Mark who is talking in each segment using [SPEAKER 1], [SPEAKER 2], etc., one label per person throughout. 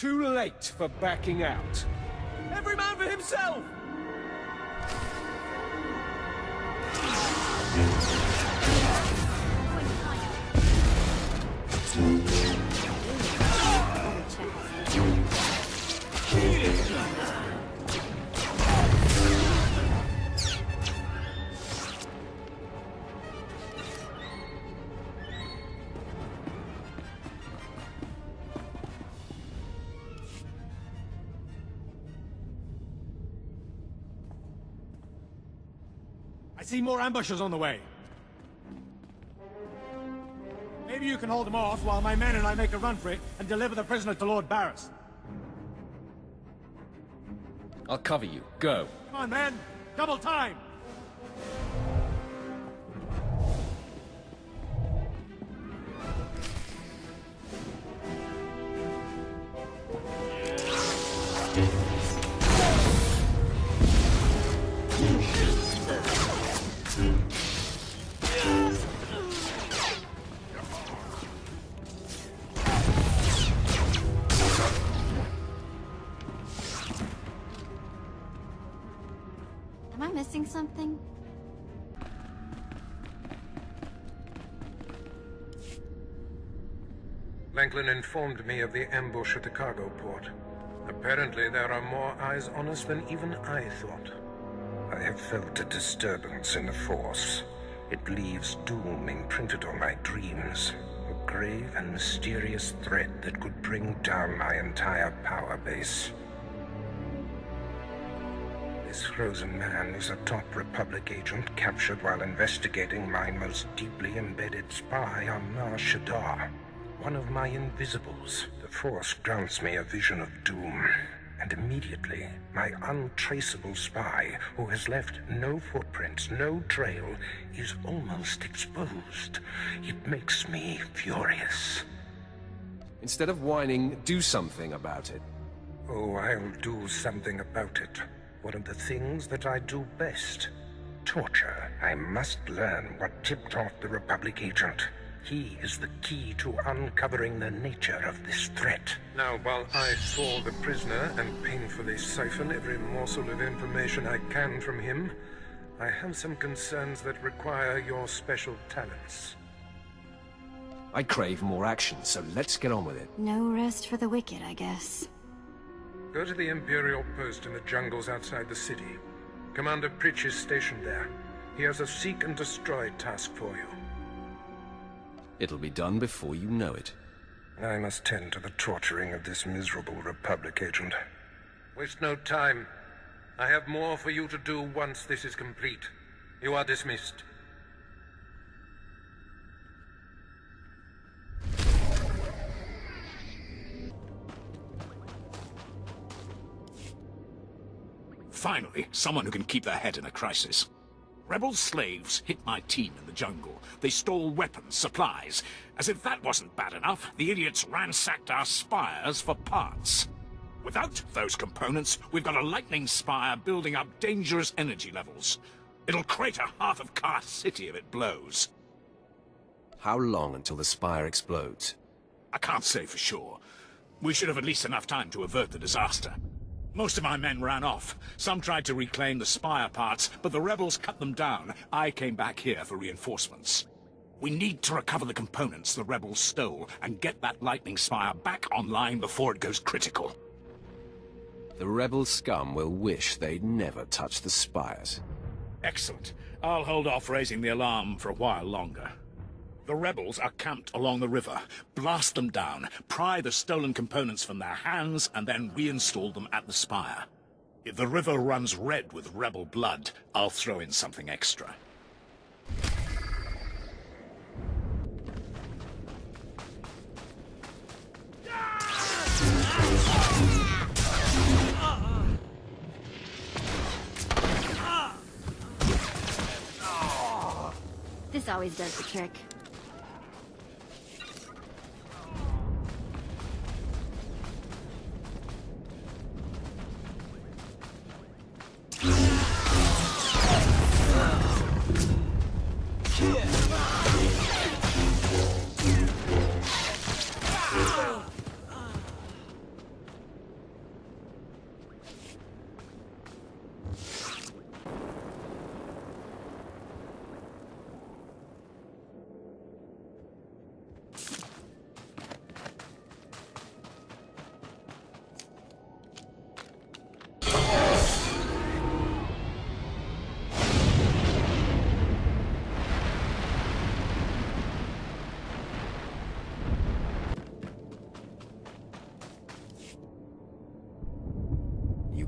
[SPEAKER 1] too late for backing out. Every man for himself!
[SPEAKER 2] I see more ambushers on the way. Maybe you can hold them off while my men and I make a run for it and deliver the prisoner to Lord Barris.
[SPEAKER 1] I'll cover you. Go.
[SPEAKER 2] Come on, men! Double time!
[SPEAKER 3] Am I missing something?
[SPEAKER 4] Langlin informed me of the ambush at the cargo port. Apparently there are more eyes on us than even I thought. I have felt a disturbance in the Force. It leaves doom imprinted on my dreams. A grave and mysterious threat that could bring down my entire power base. This frozen man is a top Republic agent captured while investigating my most deeply embedded spy on Nar Shaddaa. One of my invisibles. The Force grants me a vision of doom. And immediately, my untraceable spy, who has left no footprints, no trail, is almost exposed. It makes me furious.
[SPEAKER 1] Instead of whining, do something about it.
[SPEAKER 4] Oh, I'll do something about it. One of the things that I do best. Torture. I must learn what tipped off the Republic agent. He is the key to uncovering the nature of this threat. Now, while I thaw the prisoner and painfully siphon every morsel of information I can from him, I have some concerns that require your special talents.
[SPEAKER 1] I crave more action, so let's get on with it.
[SPEAKER 3] No rest for the wicked, I guess.
[SPEAKER 4] Go to the Imperial post in the jungles outside the city. Commander Pritch is stationed there. He has a seek and destroy task for you.
[SPEAKER 1] It'll be done before you know it.
[SPEAKER 4] I must tend to the torturing of this miserable Republic agent. Waste no time. I have more for you to do once this is complete. You are dismissed.
[SPEAKER 5] Finally, someone who can keep their head in a crisis. Rebel slaves hit my team in the jungle. They stole weapons, supplies. As if that wasn't bad enough, the idiots ransacked our spires for parts. Without those components, we've got a lightning spire building up dangerous energy levels. It'll crater half of Car City if it blows.
[SPEAKER 1] How long until the spire explodes?
[SPEAKER 5] I can't say for sure. We should have at least enough time to avert the disaster. Most of my men ran off. Some tried to reclaim the spire parts, but the rebels cut them down. I came back here for reinforcements. We need to recover the components the rebels stole and get that lightning spire back online before it goes critical.
[SPEAKER 1] The rebel scum will wish they'd never touched the spires.
[SPEAKER 5] Excellent. I'll hold off raising the alarm for a while longer. The rebels are camped along the river. Blast them down, pry the stolen components from their hands, and then reinstall them at the spire. If the river runs red with rebel blood, I'll throw in something extra.
[SPEAKER 3] This always does the trick.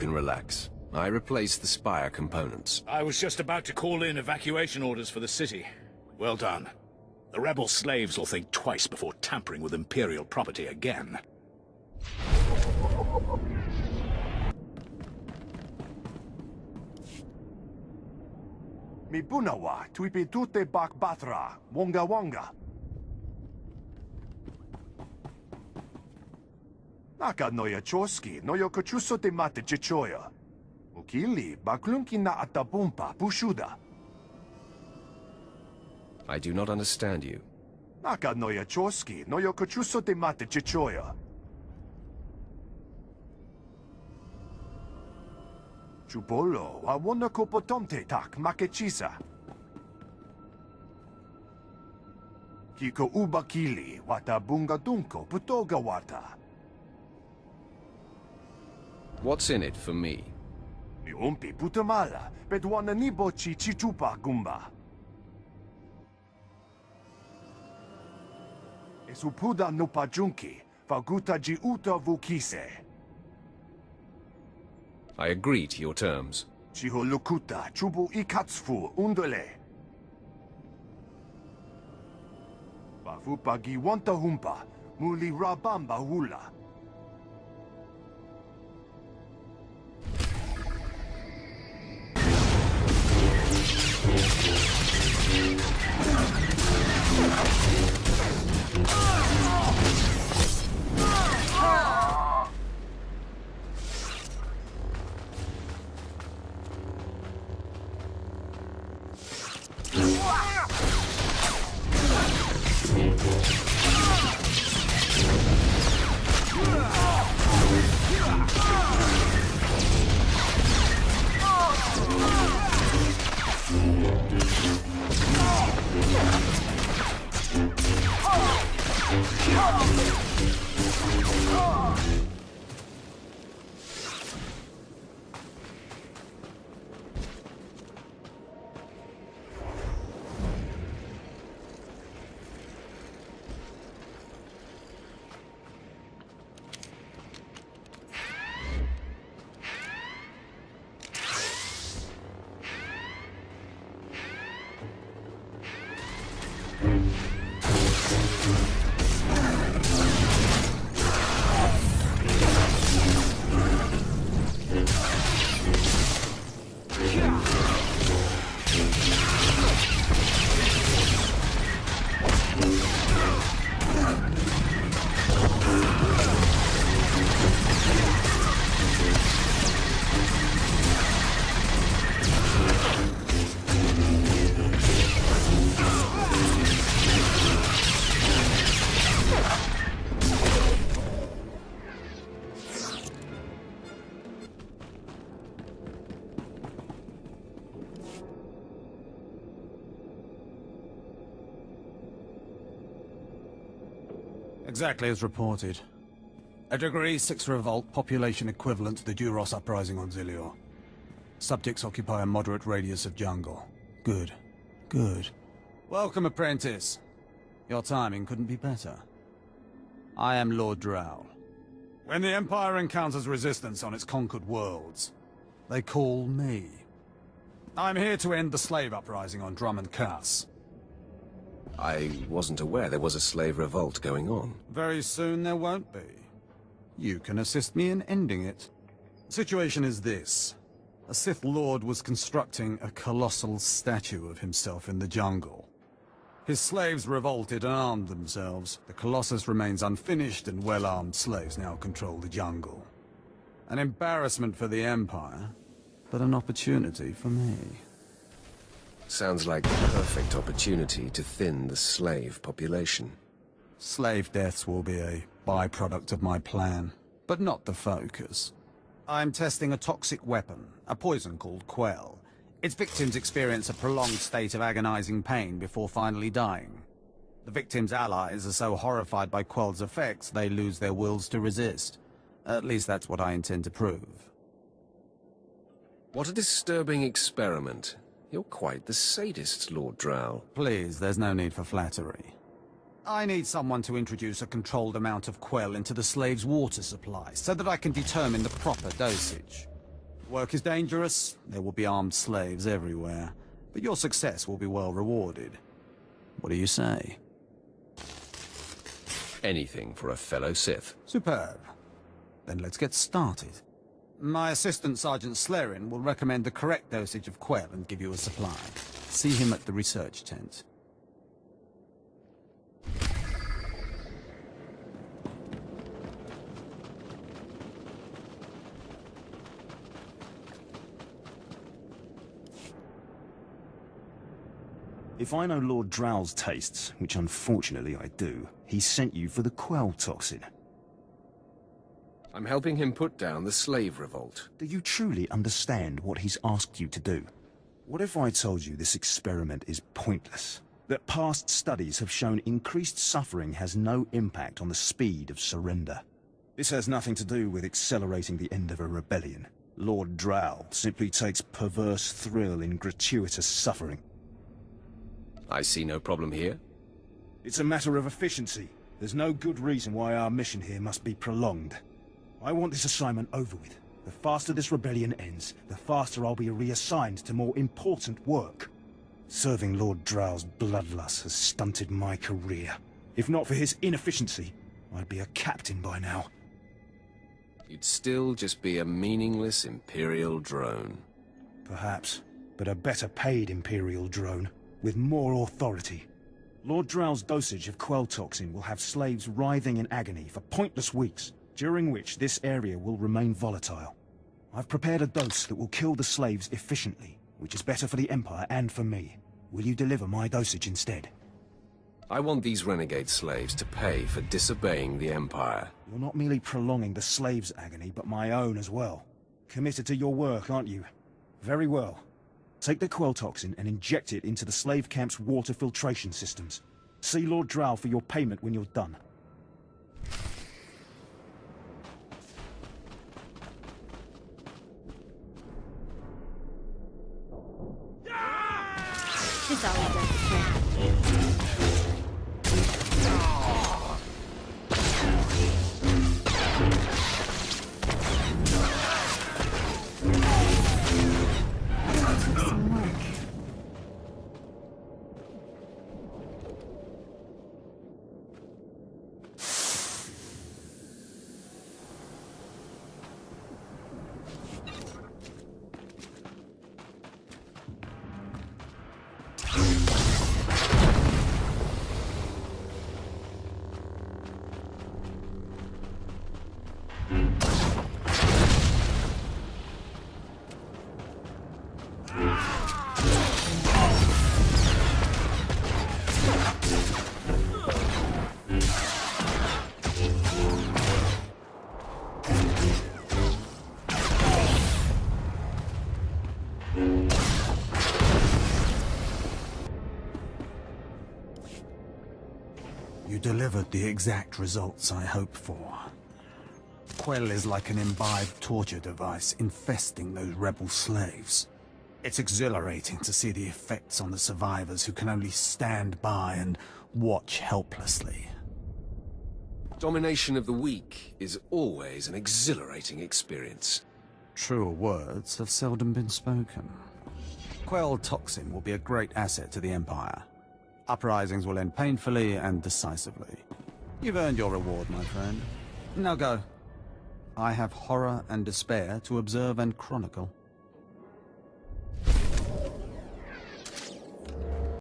[SPEAKER 1] can relax. I replaced the spire components.
[SPEAKER 5] I was just about to call in evacuation orders for the city. Well done. The rebel slaves will think twice before tampering with Imperial property again.
[SPEAKER 6] Mi bunawa, tuipi tute bak batra, wonga wonga. Naka noya choski, noyo kochuso te mate chichoya. Ukili, baklunki na atapumpa, pushuda.
[SPEAKER 1] I do not understand you.
[SPEAKER 6] Naka noya choski, noyo kochuso te mate chichoya. Chupolo, awona kopotomte tak makechisa. Kiko ubakili, wata bunga dunko, putoga wata.
[SPEAKER 1] What's in it for me?
[SPEAKER 6] Ni umpi putamala, pedwana nibo chi chichupa gumba. Esupuda no pajunki, faguta ji uta vukise.
[SPEAKER 1] I agree to your terms.
[SPEAKER 6] Chiho lukuta, chubu ikatsufu, undole. Bafupagi wanta humpa, muli rabamba hula.
[SPEAKER 2] Exactly as reported. A Degree 6 revolt, population equivalent to the Duros uprising on Zilior. Subjects occupy a moderate radius of jungle. Good. Good. Welcome, apprentice. Your timing couldn't be better. I am Lord Drow. When the Empire encounters resistance on its conquered worlds, they call me. I'm here to end the slave uprising on Drummond Cass.
[SPEAKER 1] I wasn't aware there was a slave revolt going on.
[SPEAKER 2] Very soon there won't be. You can assist me in ending it. The situation is this. A Sith Lord was constructing a colossal statue of himself in the jungle. His slaves revolted and armed themselves. The Colossus remains unfinished, and well-armed slaves now control the jungle. An embarrassment for the Empire, but an opportunity for me.
[SPEAKER 1] Sounds like the perfect opportunity to thin the slave population.
[SPEAKER 2] Slave deaths will be a byproduct of my plan, but not the focus. I'm testing a toxic weapon, a poison called Quell. Its victims experience a prolonged state of agonizing pain before finally dying. The victims' allies are so horrified by Quell's effects, they lose their wills to resist. At least that's what I intend to prove.
[SPEAKER 1] What a disturbing experiment. You're quite the sadist, Lord Drow.
[SPEAKER 2] Please, there's no need for flattery. I need someone to introduce a controlled amount of Quell into the slaves' water supply, so that I can determine the proper dosage. Work is dangerous, there will be armed slaves everywhere, but your success will be well rewarded. What do you say?
[SPEAKER 1] Anything for a fellow Sith.
[SPEAKER 2] Superb. Then let's get started. My assistant, Sergeant Slarin, will recommend the correct dosage of Quell and give you a supply. See him at the research tent.
[SPEAKER 7] If I know Lord Drow's tastes, which unfortunately I do, he sent you for the Quell toxin.
[SPEAKER 1] I'm helping him put down the slave revolt.
[SPEAKER 7] Do you truly understand what he's asked you to do? What if I told you this experiment is pointless? That past studies have shown increased suffering has no impact on the speed of surrender? This has nothing to do with accelerating the end of a rebellion. Lord Drow simply takes perverse thrill in gratuitous suffering.
[SPEAKER 1] I see no problem here.
[SPEAKER 7] It's a matter of efficiency. There's no good reason why our mission here must be prolonged. I want this assignment over with. The faster this rebellion ends, the faster I'll be reassigned to more important work. Serving Lord Drow's bloodlust has stunted my career. If not for his inefficiency, I'd be a captain by now.
[SPEAKER 1] You'd still just be a meaningless Imperial drone.
[SPEAKER 7] Perhaps, but a better paid Imperial drone, with more authority. Lord Drow's dosage of Quell toxin will have slaves writhing in agony for pointless weeks, during which this area will remain volatile. I've prepared a dose that will kill the slaves efficiently, which is better for the Empire and for me. Will you deliver my dosage instead?
[SPEAKER 1] I want these renegade slaves to pay for disobeying the Empire.
[SPEAKER 7] You're not merely prolonging the slaves' agony, but my own as well. Committed to your work, aren't you? Very well. Take the Quell toxin and inject it into the slave camp's water filtration systems. See Lord Drow for your payment when you're done.
[SPEAKER 3] This always does the trick. Some work.
[SPEAKER 2] You delivered the exact results I hoped for. Quell is like an imbibed torture device infesting those rebel slaves. It's exhilarating to see the effects on the survivors who can only stand by and watch helplessly.
[SPEAKER 1] Domination of the weak is always an exhilarating experience.
[SPEAKER 2] Truer words have seldom been spoken. Quell toxin will be a great asset to the Empire. Uprisings will end painfully and decisively. You've earned your reward, my friend. Now go. I have horror and despair to observe and chronicle.